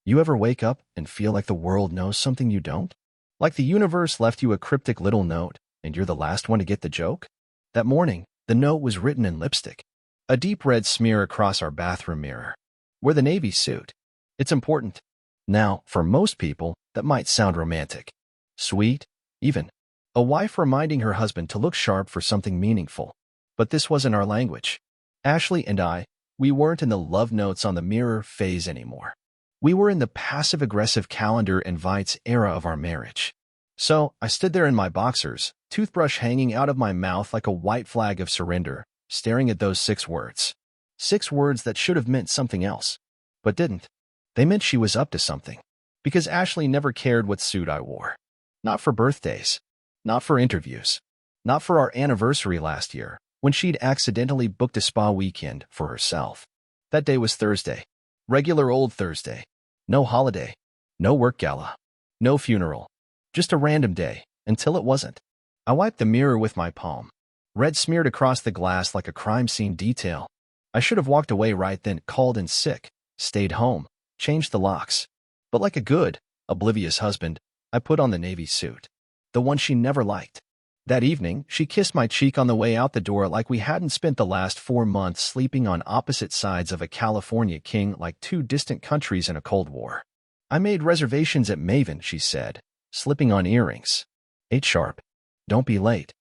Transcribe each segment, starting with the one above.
You ever wake up and feel like the world knows something you don't? Like the universe left you a cryptic little note, and you're the last one to get the joke? That morning, the note was written in lipstick. A deep red smear across our bathroom mirror. Wear the navy suit. It's important. Now, for most people, that might sound romantic. Sweet, even. A wife reminding her husband to look sharp for something meaningful. But this wasn't our language. Ashley and I, we weren't in the love notes on the mirror phase anymore. We were in the passive-aggressive calendar invites era of our marriage. So, I stood there in my boxers, toothbrush hanging out of my mouth like a white flag of surrender, staring at those 6 words. 6 words that should have meant something else, but didn't. They meant she was up to something. Because Ashley never cared what suit I wore. Not for birthdays. Not for interviews. Not for our anniversary last year, when she'd accidentally booked a spa weekend for herself. That day was Thursday. Regular old Thursday. No holiday. No work gala. No funeral. Just a random day, until it wasn't. I wiped the mirror with my palm. Red smeared across the glass like a crime scene detail. I should have walked away right then, called in sick, stayed home, changed the locks. But like a good, oblivious husband, I put on the navy suit. The one she never liked. That evening, she kissed my cheek on the way out the door like we hadn't spent the last 4 months sleeping on opposite sides of a California king like 2 distant countries in a Cold War. I made reservations at Maven, she said, slipping on earrings. 8 sharp. Don't be late.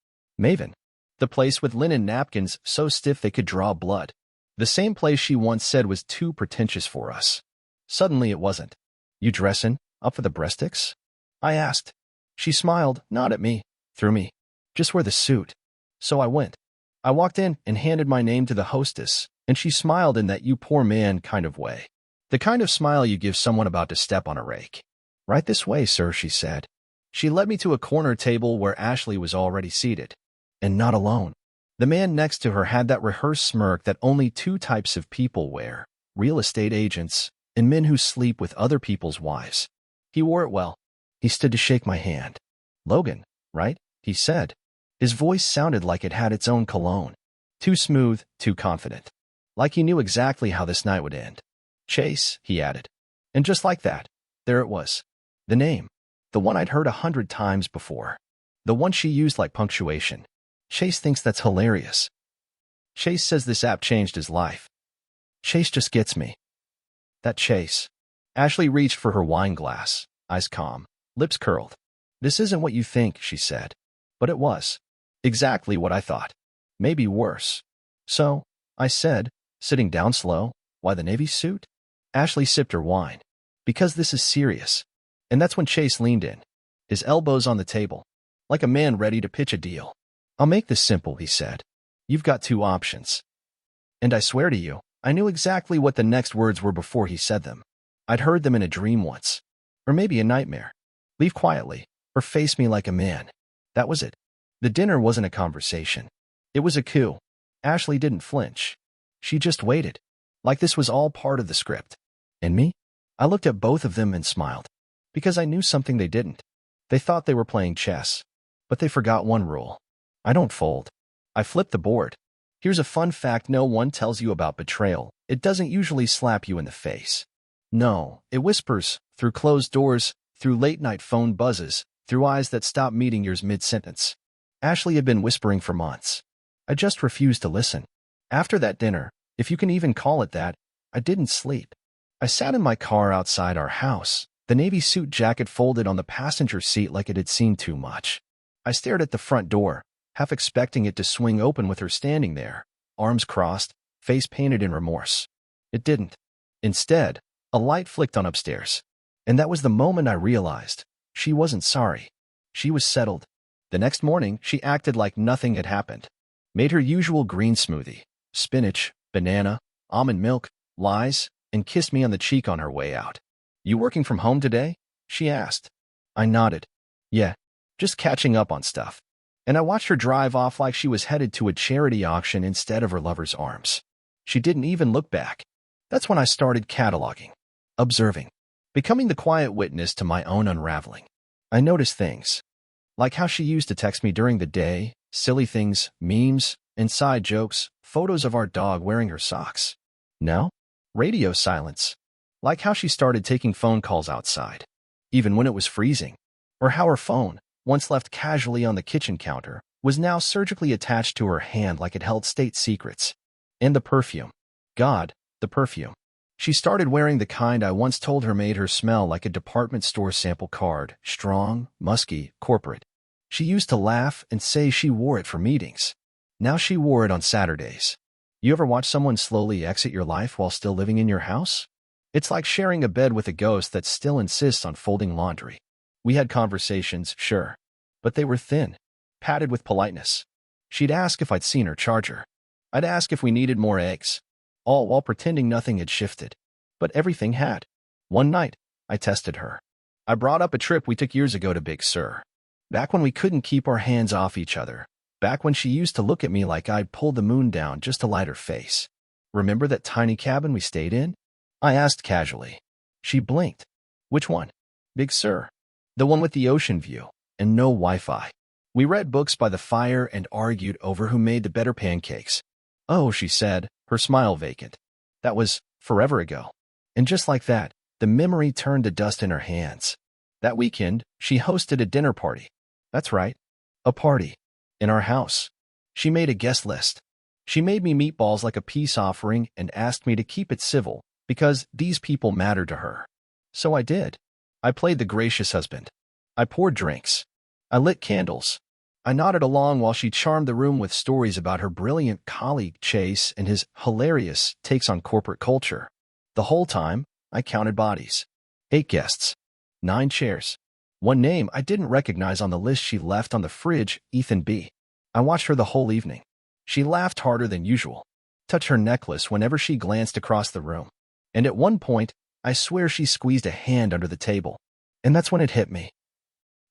Maven. The place with linen napkins so stiff they could draw blood. The same place she once said was too pretentious for us. Suddenly it wasn't. You dressin'? Up for the breastics? I asked. She smiled, not at me, through me. Just wear the suit. So I went. I walked in and handed my name to the hostess, and she smiled in that you poor man kind of way. The kind of smile you give someone about to step on a rake. Right this way, sir, she said. She led me to a corner table where Ashley was already seated. And not alone. The man next to her had that rehearsed smirk that only 2 types of people wear, real estate agents and men who sleep with other people's wives. He wore it well. He stood to shake my hand. Logan, right? He said. His voice sounded like it had its own cologne. Too smooth, too confident. Like he knew exactly how this night would end. Chase, he added. And just like that, there it was. The name. The one I'd heard 100 times before. The one she used like punctuation. Chase thinks that's hilarious. Chase says this app changed his life. Chase just gets me. That Chase. Ashley reached for her wine glass, eyes calm, lips curled. This isn't what you think, she said. But it was. Exactly what I thought. Maybe worse. So, I said, sitting down slow, why the navy suit? Ashley sipped her wine. Because this is serious. And that's when Chase leaned in. His elbows on the table. Like a man ready to pitch a deal. I'll make this simple, he said. You've got 2 options. And I swear to you, I knew exactly what the next words were before he said them. I'd heard them in a dream once. Or maybe a nightmare. Leave quietly, or face me like a man. That was it. The dinner wasn't a conversation. It was a coup. Ashley didn't flinch. She just waited. Like this was all part of the script. And me? I looked at both of them and smiled. Because I knew something they didn't. They thought they were playing chess. But they forgot one rule. I don't fold. I flip the board. Here's a fun fact no one tells you about betrayal. It doesn't usually slap you in the face. No, it whispers, through closed doors, through late-night phone buzzes, through eyes that stop meeting yours mid-sentence. Ashley had been whispering for months. I just refused to listen. After that dinner, if you can even call it that, I didn't sleep. I sat in my car outside our house, the navy suit jacket folded on the passenger seat like it had seen too much. I stared at the front door, half expecting it to swing open with her standing there, arms crossed, face painted in remorse. It didn't. Instead, a light flicked on upstairs. And that was the moment I realized. She wasn't sorry. She was settled. The next morning, she acted like nothing had happened. Made her usual green smoothie, spinach, banana, almond milk, lies, and kissed me on the cheek on her way out. You working from home today? She asked. I nodded. Yeah, just catching up on stuff. And I watched her drive off like she was headed to a charity auction instead of her lover's arms. She didn't even look back. That's when I started cataloging, observing, becoming the quiet witness to my own unraveling. I noticed things. Like how she used to text me during the day, silly things, memes, inside jokes, photos of our dog wearing her socks. Now, radio silence. Like how she started taking phone calls outside, even when it was freezing, or how her phone, once left casually on the kitchen counter, was now surgically attached to her hand like it held state secrets. And the perfume. God, the perfume. She started wearing the kind I once told her made her smell like a department store sample card, strong, musky, corporate. She used to laugh and say she wore it for meetings. Now she wore it on Saturdays. You ever watch someone slowly exit your life while still living in your house? It's like sharing a bed with a ghost that still insists on folding laundry. We had conversations, sure, but they were thin, padded with politeness. She'd ask if I'd seen her charger. I'd ask if we needed more eggs, all while pretending nothing had shifted. But everything had. One night, I tested her. I brought up a trip we took years ago to Big Sur. Back when we couldn't keep our hands off each other. Back when she used to look at me like I'd pulled the moon down just to light her face. Remember that tiny cabin we stayed in? I asked casually. She blinked. Which one? Big Sur. The one with the ocean view and no Wi-Fi. We read books by the fire and argued over who made the better pancakes. Oh, she said, her smile vacant. That was forever ago. And just like that, the memory turned to dust in her hands. That weekend, she hosted a dinner party. That's right, a party. In our house. She made a guest list. She made me meatballs like a peace offering and asked me to keep it civil because these people mattered to her. So I did. I played the gracious husband. I poured drinks. I lit candles. I nodded along while she charmed the room with stories about her brilliant colleague Chase and his hilarious takes on corporate culture. The whole time, I counted bodies. 8 guests. 9 chairs. One name I didn't recognize on the list she left on the fridge, Ethan B. I watched her the whole evening. She laughed harder than usual, touched her necklace whenever she glanced across the room. And at one point, I swear she squeezed a hand under the table. And that's when it hit me.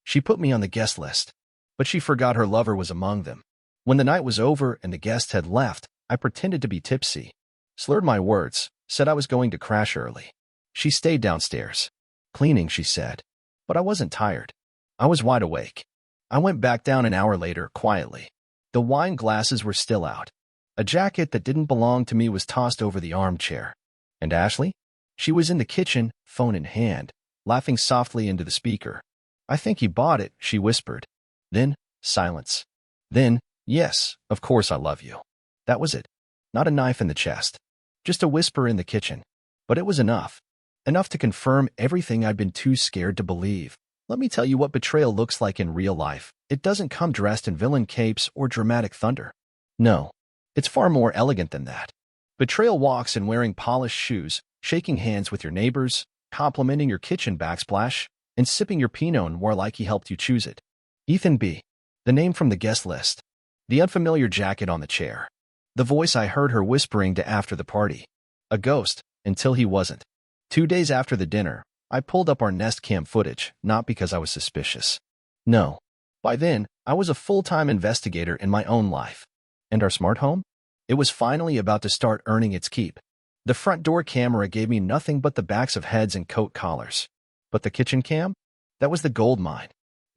She put me on the guest list, but she forgot her lover was among them. When the night was over and the guests had left, I pretended to be tipsy, slurred my words, said I was going to crash early. She stayed downstairs. Cleaning, she said. But I wasn't tired. I was wide awake. I went back down an hour later, quietly. The wine glasses were still out. A jacket that didn't belong to me was tossed over the armchair. And Ashley? She was in the kitchen, phone in hand, laughing softly into the speaker. I think he bought it, she whispered. Then, silence. Then, yes, of course I love you. That was it. Not a knife in the chest. Just a whisper in the kitchen. But it was enough. Enough to confirm everything I'd been too scared to believe. Let me tell you what betrayal looks like in real life. It doesn't come dressed in villain capes or dramatic thunder. No, it's far more elegant than that. Betrayal walks in wearing polished shoes, shaking hands with your neighbors, complimenting your kitchen backsplash, and sipping your Pinot Noir like he helped you choose it. Ethan B. The name from the guest list. The unfamiliar jacket on the chair. The voice I heard her whispering to after the party. A ghost, until he wasn't. 2 days after the dinner, I pulled up our Nest Cam footage, not because I was suspicious. No. By then, I was a full-time investigator in my own life. And our smart home? It was finally about to start earning its keep. The front door camera gave me nothing but the backs of heads and coat collars. But the kitchen cam? That was the gold mine.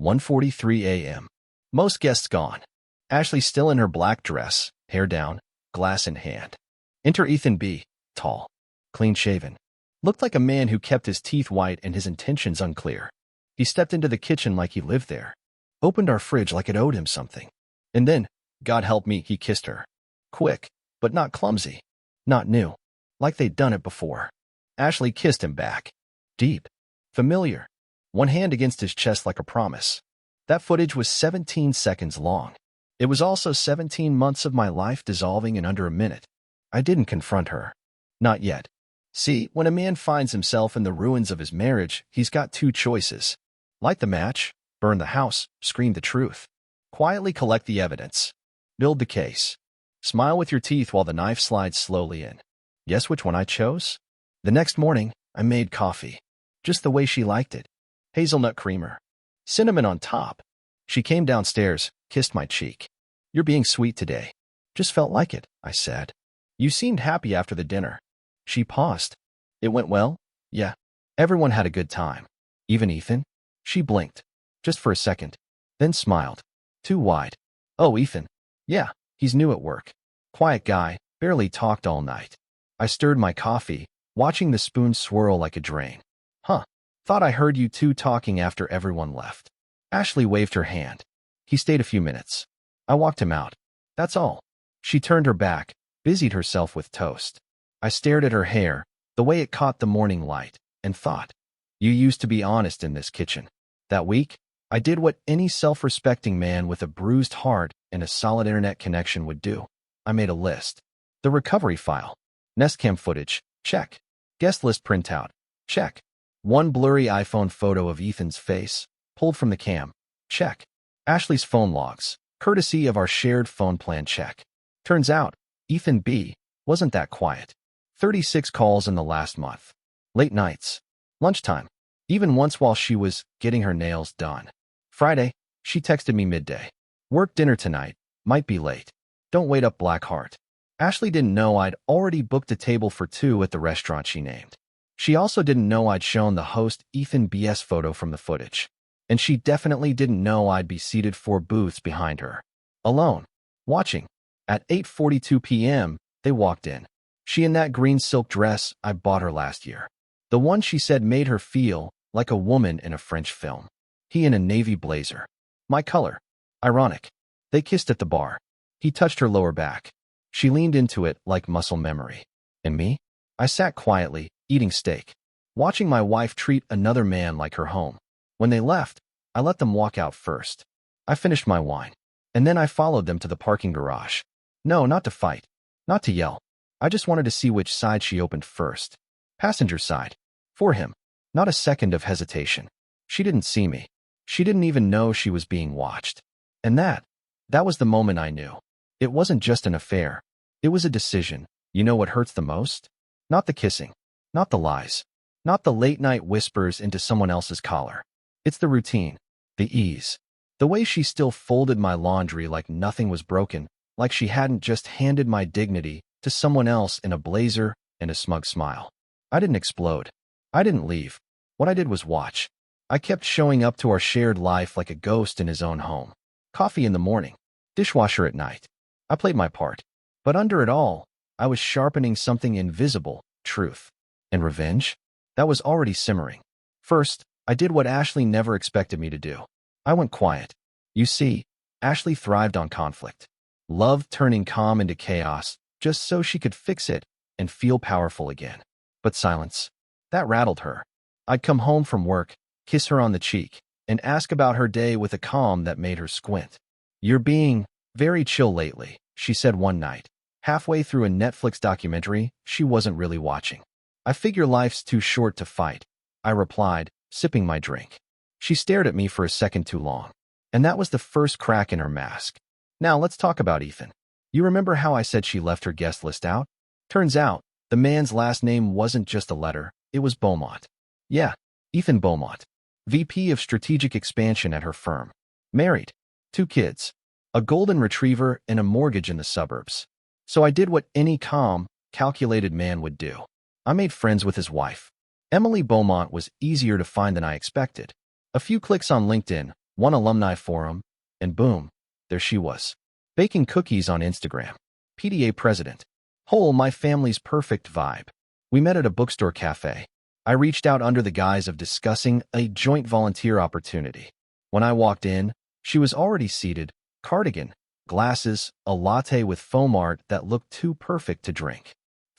1:43 a.m. Most guests gone. Ashley still in her black dress, hair down, glass in hand. Enter Ethan B., tall, clean-shaven. Looked like a man who kept his teeth white and his intentions unclear. He stepped into the kitchen like he lived there. Opened our fridge like it owed him something. And then, God help me, he kissed her. Quick, but not clumsy. Not new. Like they'd done it before. Ashley kissed him back. Deep. Familiar. One hand against his chest like a promise. That footage was 17 seconds long. It was also 17 months of my life dissolving in under a minute. I didn't confront her. Not yet. See, when a man finds himself in the ruins of his marriage, he's got 2 choices. Light the match, burn the house, scream the truth. Quietly collect the evidence. Build the case. Smile with your teeth while the knife slides slowly in. Guess which one I chose? The next morning, I made coffee. Just the way she liked it. Hazelnut creamer. Cinnamon on top. She came downstairs, kissed my cheek. You're being sweet today. Just felt like it, I said. You seemed happy after the dinner. She paused. It went well? Yeah. Everyone had a good time. Even Ethan? She blinked. Just for a second. Then smiled. Too wide. Oh, Ethan. Yeah, he's new at work. Quiet guy, barely talked all night. I stirred my coffee, watching the spoon swirl like a drain. Huh. Thought I heard you two talking after everyone left. Ashley waved her hand. He stayed a few minutes. I walked him out. That's all. She turned her back, busied herself with toast. I stared at her hair, the way it caught the morning light, and thought, you used to be honest in this kitchen. That week, I did what any self-respecting man with a bruised heart and a solid internet connection would do. I made a list. The recovery file. Nest cam footage. Check. Guest list printout. Check. One blurry iPhone photo of Ethan's face, pulled from the cam. Check. Ashley's phone logs, courtesy of our shared phone plan. Check. Turns out, Ethan B. wasn't that quiet. 36 calls in the last month. Late nights. Lunchtime. Even once while she was getting her nails done. Friday, she texted me midday. Work dinner tonight. Might be late. Don't wait up, Blackheart. Ashley didn't know I'd already booked a table for two at the restaurant she named. She also didn't know I'd shown the host Ethan B.'s photo from the footage. And she definitely didn't know I'd be seated 4 booths behind her. Alone. Watching. At 8:42 p.m., they walked in. She in that green silk dress I bought her last year. The one she said made her feel like a woman in a French film. He in a navy blazer. My color. Ironic. They kissed at the bar. He touched her lower back. She leaned into it like muscle memory. And me? I sat quietly, eating steak, watching my wife treat another man like her home. When they left, I let them walk out first. I finished my wine, and then I followed them to the parking garage. No, not to fight, not to yell. I just wanted to see which side she opened first. Passenger side. For him. Not a second of hesitation. She didn't see me. She didn't even know she was being watched. And that was the moment I knew. It wasn't just an affair. It was a decision. You know what hurts the most? Not the kissing. Not the lies. Not the late-night whispers into someone else's collar. It's the routine. The ease. The way she still folded my laundry like nothing was broken, like she hadn't just handed my dignity to someone else in a blazer and a smug smile. I didn't explode. I didn't leave. What I did was watch. I kept showing up to our shared life like a ghost in his own home. Coffee in the morning. Dishwasher at night. I played my part. But under it all, I was sharpening something invisible, truth. And revenge? That was already simmering. First, I did what Ashley never expected me to do. I went quiet. You see, Ashley thrived on conflict. Loved turning calm into chaos, just so she could fix it and feel powerful again. But silence. That rattled her. I'd come home from work, kiss her on the cheek, and ask about her day with a calm that made her squint. You're being very chill lately, she said one night. Halfway through a Netflix documentary she wasn't really watching. I figure life's too short to fight, I replied, sipping my drink. She stared at me for a second too long. And that was the first crack in her mask. Now let's talk about Ethan. You remember how I said she left her guest list out? Turns out, the man's last name wasn't just a letter, it was Beaumont. Yeah, Ethan Beaumont. VP of Strategic Expansion at her firm. Married. 2 kids. A golden retriever and a mortgage in the suburbs. So I did what any calm, calculated man would do. I made friends with his wife. Emily Beaumont was easier to find than I expected. A few clicks on LinkedIn, one alumni forum, and boom, there she was. Baking cookies on Instagram. PDA president. Whole my family's perfect vibe. We met at a bookstore cafe. I reached out under the guise of discussing a joint volunteer opportunity. When I walked in, she was already seated, cardigan, glasses, a latte with foam art that looked too perfect to drink.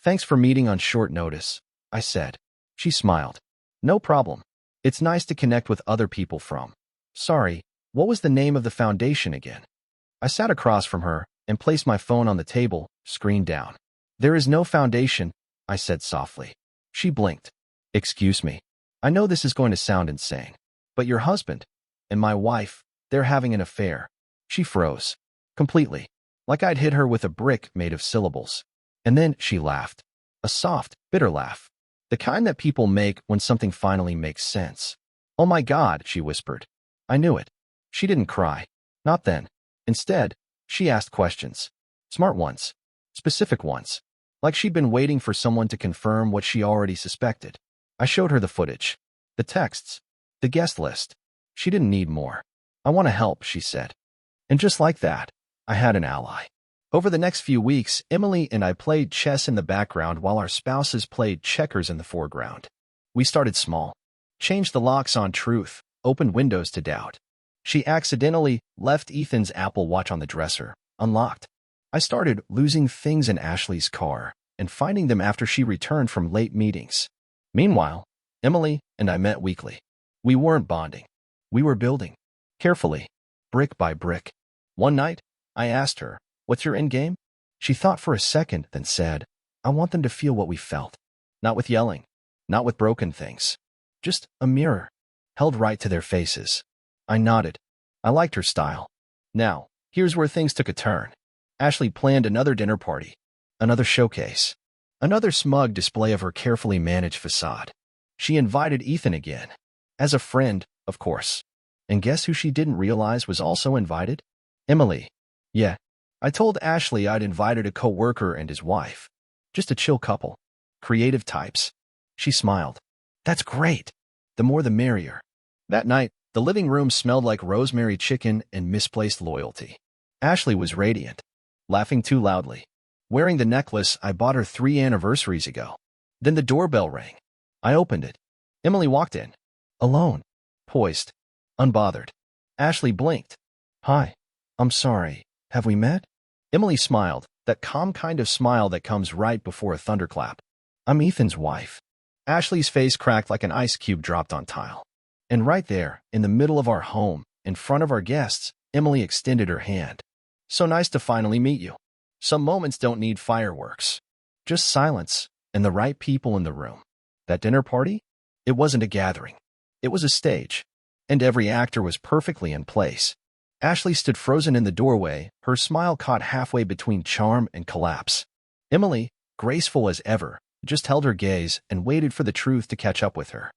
Thanks for meeting on short notice, I said. She smiled. No problem. It's nice to connect with other people from. Sorry, what was the name of the foundation again? I sat across from her and placed my phone on the table, screen down. There is no foundation, I said softly. She blinked. Excuse me. I know this is going to sound insane, but your husband and my wife, they're having an affair. She froze. Completely. Like I'd hit her with a brick made of syllables. And then she laughed. A soft, bitter laugh. The kind that people make when something finally makes sense. Oh my God, she whispered. I knew it. She didn't cry. Not then. Instead, she asked questions. Smart ones. Specific ones. Like she'd been waiting for someone to confirm what she already suspected. I showed her the footage. The texts. The guest list. She didn't need more. I want to help, she said. And just like that, I had an ally. Over the next few weeks, Emily and I played chess in the background while our spouses played checkers in the foreground. We started small. Changed the locks on truth, opened windows to doubt. She accidentally left Ethan's Apple Watch on the dresser, unlocked. I started losing things in Ashley's car and finding them after she returned from late meetings. Meanwhile, Emily and I met weekly. We weren't bonding. We were building. Carefully. Brick by brick. One night, I asked her, "What's your end game?" She thought for a second, then said, "I want them to feel what we felt. Not with yelling. Not with broken things. Just a mirror. Held right to their faces." I nodded. I liked her style. Now, here's where things took a turn. Ashley planned another dinner party. Another showcase. Another smug display of her carefully managed facade. She invited Ethan again. As a friend, of course. And guess who she didn't realize was also invited? Emily. Yeah. I told Ashley I'd invited a coworker and his wife. Just a chill couple. Creative types. She smiled. That's great. The more the merrier. That night, the living room smelled like rosemary chicken and misplaced loyalty. Ashley was radiant. Laughing too loudly. Wearing the necklace I bought her 3 anniversaries ago. Then the doorbell rang. I opened it. Emily walked in. Alone. Poised. Unbothered. Ashley blinked. Hi. I'm sorry. Have we met? Emily smiled, that calm kind of smile that comes right before a thunderclap. I'm Ethan's wife. Ashley's face cracked like an ice cube dropped on tile. And right there, in the middle of our home, in front of our guests, Emily extended her hand. So nice to finally meet you. Some moments don't need fireworks. Just silence and the right people in the room. That dinner party? It wasn't a gathering. It was a stage. And every actor was perfectly in place. Ashley stood frozen in the doorway, her smile caught halfway between charm and collapse. Emily, graceful as ever, just held her gaze and waited for the truth to catch up with her.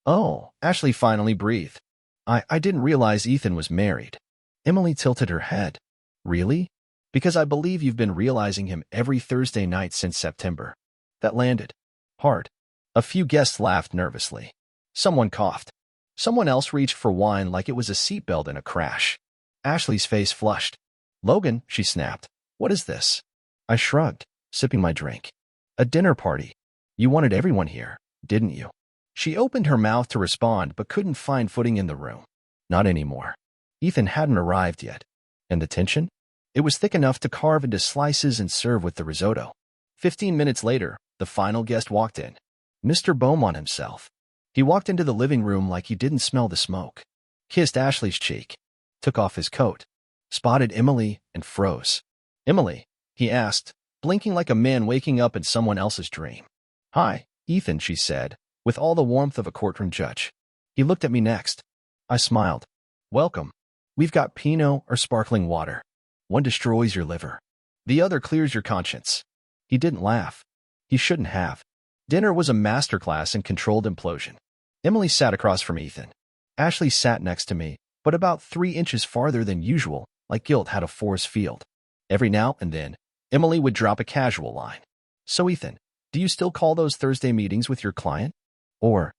Oh, Ashley finally breathed. I didn't realize Ethan was married. Emily tilted her head. Really? Because I believe you've been realizing him every Thursday night since September. That landed hard. A few guests laughed nervously. Someone coughed. Someone else reached for wine like it was a seatbelt in a crash. Ashley's face flushed. Logan, she snapped. What is this? I shrugged, sipping my drink. A dinner party. You wanted everyone here, didn't you? She opened her mouth to respond but couldn't find footing in the room. Not anymore. Ethan hadn't arrived yet. And the tension? It was thick enough to carve into slices and serve with the risotto. 15 minutes later, the final guest walked in. Mr. Beaumont himself. He walked into the living room like he didn't smell the smoke. Kissed Ashley's cheek. Took off his coat. Spotted Emily and froze. Emily, he asked, blinking like a man waking up in someone else's dream. Hi, Ethan, she said, with all the warmth of a courtroom judge. He looked at me next. I smiled. Welcome. We've got Pinot or sparkling water. One destroys your liver. The other clears your conscience. He didn't laugh. He shouldn't have. Dinner was a masterclass in controlled implosion. Emily sat across from Ethan. Ashley sat next to me, but about 3 inches farther than usual, like guilt had a force field. Every now and then, Emily would drop a casual line. So Ethan, do you still call those Thursday meetings with your client? Or,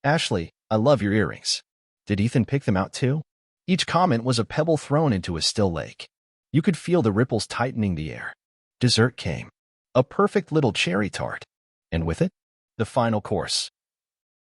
Ashley, I love your earrings. Did Ethan pick them out too? Each comment was a pebble thrown into a still lake. You could feel the ripples tightening the air. Dessert came. A perfect little cherry tart. And with it, the final course.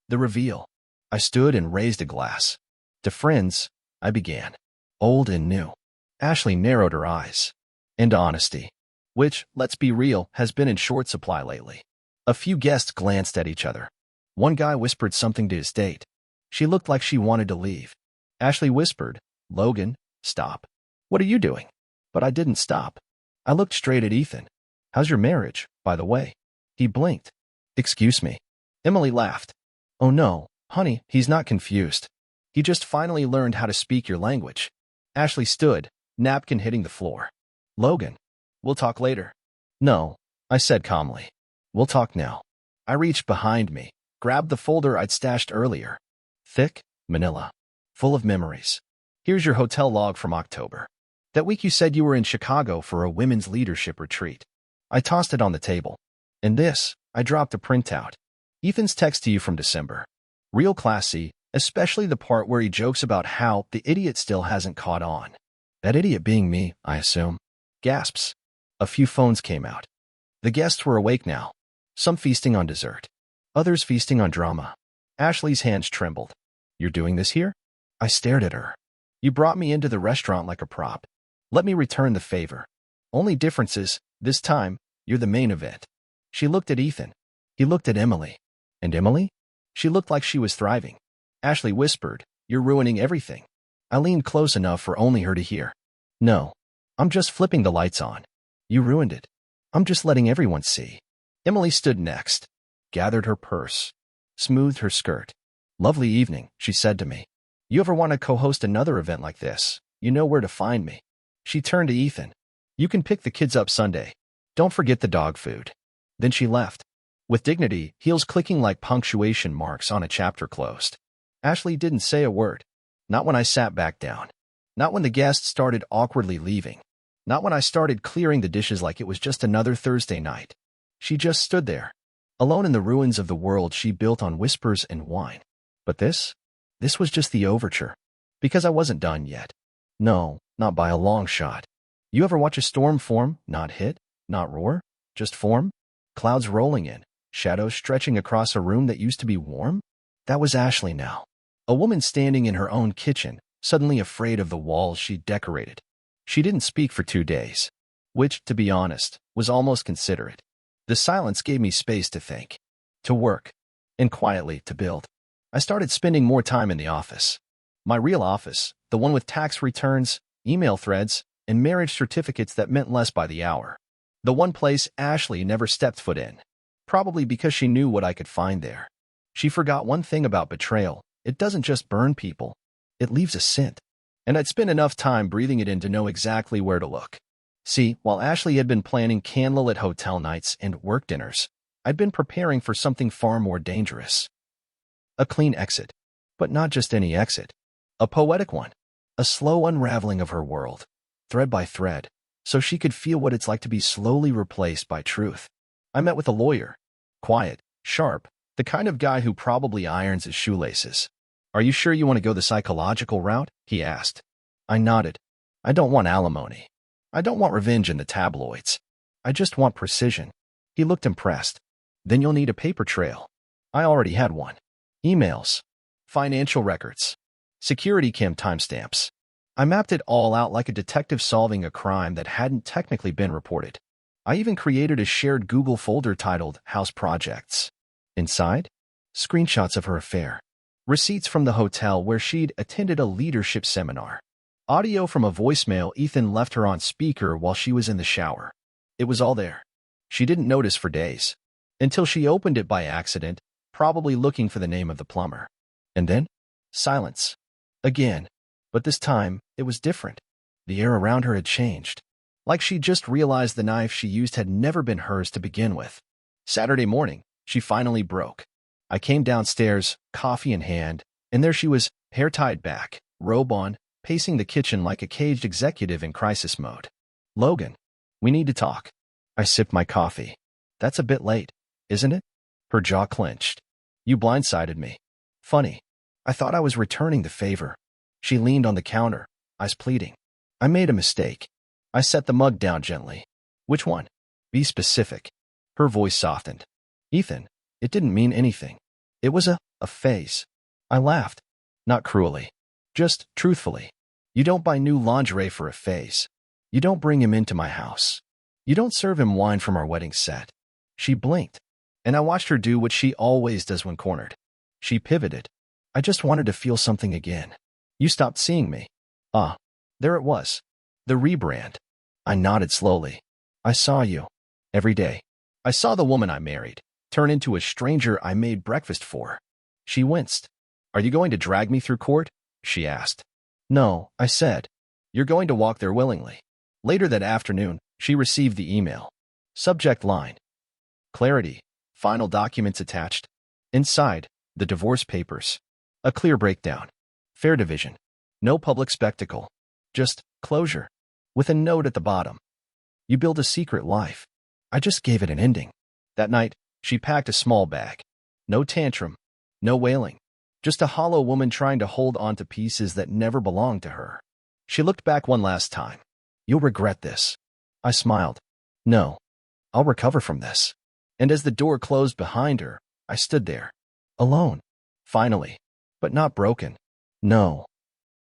The reveal. I stood and raised a glass. To friends, I began. Old and new. Ashley narrowed her eyes. And honesty. Which, let's be real, has been in short supply lately. A few guests glanced at each other. One guy whispered something to his date. She looked like she wanted to leave. Ashley whispered, Logan, stop. What are you doing? But I didn't stop. I looked straight at Ethan. How's your marriage, by the way? He blinked. Excuse me. Emily laughed. Oh no, honey, he's not confused. He just finally learned how to speak your language. Ashley stood, napkin hitting the floor. Logan, we'll talk later. No, I said calmly. We'll talk now. I reached behind me, grabbed the folder I'd stashed earlier. Thick, manila. Full of memories. Here's your hotel log from October. That week you said you were in Chicago for a women's leadership retreat. I tossed it on the table. And this, I dropped a printout. Ethan's text to you from December. Real classy, especially the part where he jokes about how the idiot still hasn't caught on. That idiot being me, I assume. Gasps. A few phones came out. The guests were awake now, some feasting on dessert, others feasting on drama. Ashley's hands trembled. "You're doing this here?" I stared at her. "You brought me into the restaurant like a prop. Let me return the favor. Only difference is, this time, you're the main event." She looked at Ethan. He looked at Emily. And Emily? She looked like she was thriving. Ashley whispered, "You're ruining everything." I leaned close enough for only her to hear. "No, I'm just flipping the lights on. You ruined it. I'm just letting everyone see." Emily stood next, gathered her purse, smoothed her skirt. "Lovely evening," she said to me. "You ever want to co-host another event like this, you know where to find me." She turned to Ethan. "You can pick the kids up Sunday. Don't forget the dog food." Then she left. With dignity, heels clicking like punctuation marks on a chapter closed. Ashley didn't say a word. Not when I sat back down. Not when the guests started awkwardly leaving. Not when I started clearing the dishes like it was just another Thursday night. She just stood there, alone in the ruins of the world she built on whispers and wine. But this was just the overture. Because I wasn't done yet. No, not by a long shot. You ever watch a storm form, not hit, not roar, just form? Clouds rolling in, shadows stretching across a room that used to be warm? That was Ashley now. A woman standing in her own kitchen, suddenly afraid of the walls she'd decorated. She didn't speak for 2 days, which, to be honest, was almost considerate. The silence gave me space to think, to work, and quietly to build. I started spending more time in the office. My real office, the one with tax returns, email threads, and marriage certificates that meant less by the hour. The one place Ashley never stepped foot in. Probably because she knew what I could find there. She forgot one thing about betrayal. It doesn't just burn people. It leaves a scent. And I'd spent enough time breathing it in to know exactly where to look. See, while Ashley had been planning candlelit hotel nights and work dinners, I'd been preparing for something far more dangerous. A clean exit. But not just any exit. A poetic one. A slow unraveling of her world, thread by thread, so she could feel what it's like to be slowly replaced by truth. I met with a lawyer. Quiet, sharp, the kind of guy who probably irons his shoelaces. "Are you sure you want to go the psychological route?" he asked. I nodded. "I don't want alimony. I don't want revenge in the tabloids. I just want precision." He looked impressed. "Then you'll need a paper trail." I already had one. Emails. Financial records. Security cam timestamps. I mapped it all out like a detective solving a crime that hadn't technically been reported. I even created a shared Google folder titled House Projects. Inside, screenshots of her affair. Receipts from the hotel where she'd attended a leadership seminar. Audio from a voicemail Ethan left her on speaker while she was in the shower. It was all there. She didn't notice for days. Until she opened it by accident, probably looking for the name of the plumber. And then, silence. Again. But this time, it was different. The air around her had changed. Like she just realized the knife she used had never been hers to begin with. Saturday morning, she finally broke. I came downstairs, coffee in hand, and there she was, hair tied back, robe on, pacing the kitchen like a caged executive in crisis mode. "Logan, we need to talk." I sipped my coffee. "That's a bit late, isn't it?" Her jaw clenched. "You blindsided me." "Funny. I thought I was returning the favor." She leaned on the counter, eyes pleading. "I made a mistake." I set the mug down gently. "Which one?" "Be specific." Her voice softened. "Ethan, it didn't mean anything. It was a phase." I laughed. Not cruelly. Just truthfully. You don't buy new lingerie for a phase. You don't bring him into my house. You don't serve him wine from our wedding set. She blinked, and I watched her do what she always does when cornered. She pivoted. "I just wanted to feel something again. You stopped seeing me." Ah, there it was. The rebrand. I nodded slowly. "I saw you. Every day. I saw the woman I married turn into a stranger I made breakfast for." She winced. "Are you going to drag me through court?" she asked. "No," I said. "You're going to walk there willingly." Later that afternoon, she received the email. Subject line. Clarity. Final documents attached. Inside, the divorce papers. A clear breakdown. Fair division. No public spectacle. Just closure. With a note at the bottom. "You build a secret life." I just gave it an ending. That night, she packed a small bag. No tantrum. No wailing. Just a hollow woman trying to hold on to pieces that never belonged to her. She looked back one last time. "You'll regret this." I smiled. No, I'll recover from this. And as the door closed behind her, I stood there, alone, finally, but not broken. No,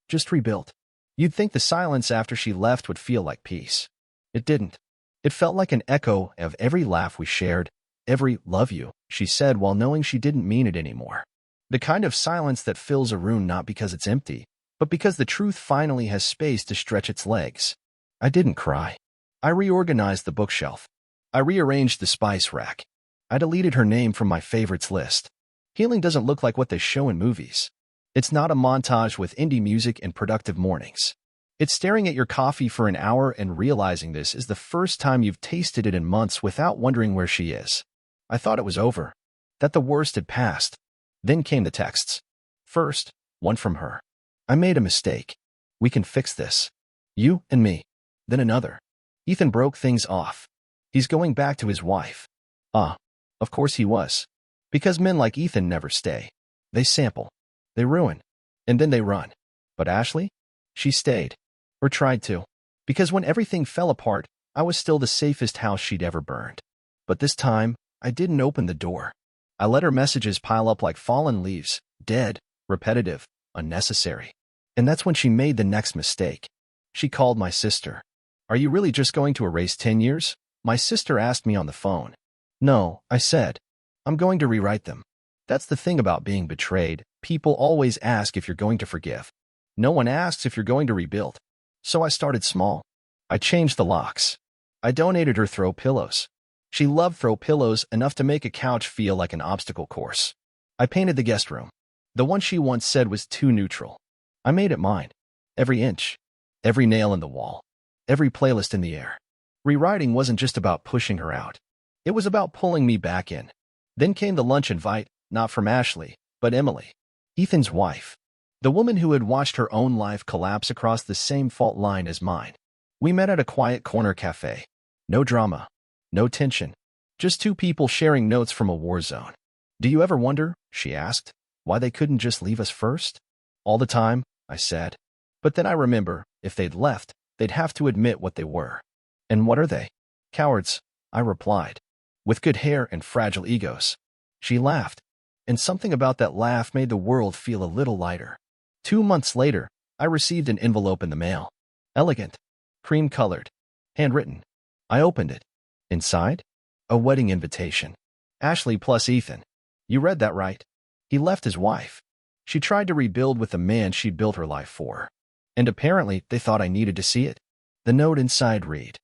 just rebuilt. You'd think the silence after she left would feel like peace. It didn't. It felt like an echo of every laugh we shared, every "love you" she said while knowing she didn't mean it anymore. The kind of silence that fills a room not because it's empty, but because the truth finally has space to stretch its legs. I didn't cry. I reorganized the bookshelf. I rearranged the spice rack. I deleted her name from my favorites list. Healing doesn't look like what they show in movies. It's not a montage with indie music and productive mornings. It's staring at your coffee for an hour and realizing this is the first time you've tasted it in months without wondering where she is. I thought it was over, that the worst had passed. Then came the texts. First, one from her. I made a mistake. We can fix this. You and me. Then another. Ethan broke things off. He's going back to his wife. Of course he was. Because men like Ethan never stay. They sample. They ruin. And then they run. But Ashley? She stayed. Or tried to. Because when everything fell apart, I was still the safest house she'd ever burned. But this time, I didn't open the door. I let her messages pile up like fallen leaves, dead, repetitive, unnecessary. And that's when she made the next mistake. She called my sister. Are you really just going to erase 10 years? My sister asked me on the phone. No, I said. I'm going to rewrite them. That's the thing about being betrayed. People always ask if you're going to forgive. No one asks if you're going to rebuild. So I started small. I changed the locks. I donated her throw pillows. She loved throw pillows enough to make a couch feel like an obstacle course. I painted the guest room. The one she once said was too neutral. I made it mine. Every inch. Every nail in the wall. Every playlist in the air. Rewriting wasn't just about pushing her out. It was about pulling me back in. Then came the lunch invite, not from Ashley, but Emily, Ethan's wife. The woman who had watched her own life collapse across the same fault line as mine. We met at a quiet corner cafe. No drama. No tension. Just two people sharing notes from a war zone. Do you ever wonder, she asked, why they couldn't just leave us first? All the time, I said. But then I remember, if they'd left, they'd have to admit what they were. And what are they? Cowards, I replied. With good hair and fragile egos. She laughed. And something about that laugh made the world feel a little lighter. 2 months later, I received an envelope in the mail. Elegant. Cream-colored. Handwritten. I opened it. Inside? A wedding invitation. Ashley plus Ethan. You read that right. He left his wife. She tried to rebuild with the man she'd built her life for. And apparently they thought I needed to see it. The note inside read,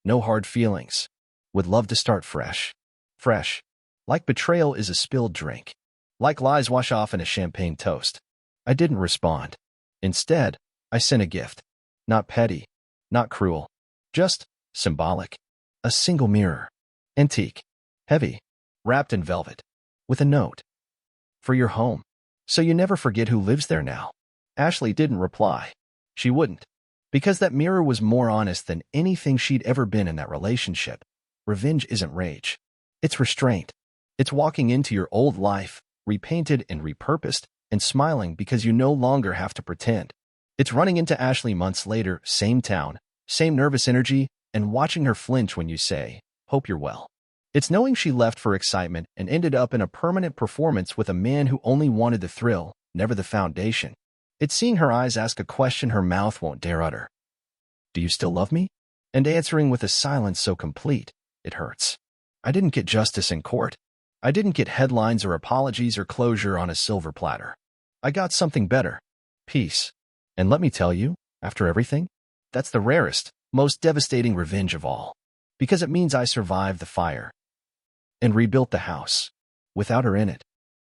no hard feelings. Would love to start fresh. Fresh. Like betrayal is a spilled drink. Like lies wash off in a champagne toast. I didn't respond. Instead, I sent a gift. Not petty. Not cruel. Just symbolic. A single mirror. Antique. Heavy. Wrapped in velvet. With a note. For your home. So you never forget who lives there now. Ashley didn't reply. She wouldn't. Because that mirror was more honest than anything she'd ever been in that relationship. Revenge isn't rage. It's restraint. It's walking into your old life, repainted and repurposed, and smiling because you no longer have to pretend. It's running into Ashley months later, same town, same nervous energy, and watching her flinch when you say, hope you're well. It's knowing she left for excitement and ended up in a permanent performance with a man who only wanted the thrill, never the foundation. It's seeing her eyes ask a question her mouth won't dare utter. Do you still love me? And answering with a silence so complete, it hurts. I didn't get justice in court. I didn't get headlines or apologies or closure on a silver platter. I got something better. Peace. And let me tell you, after everything, that's the rarest, most devastating revenge of all. Because it means I survived the fire. And rebuilt the house. Without her in it.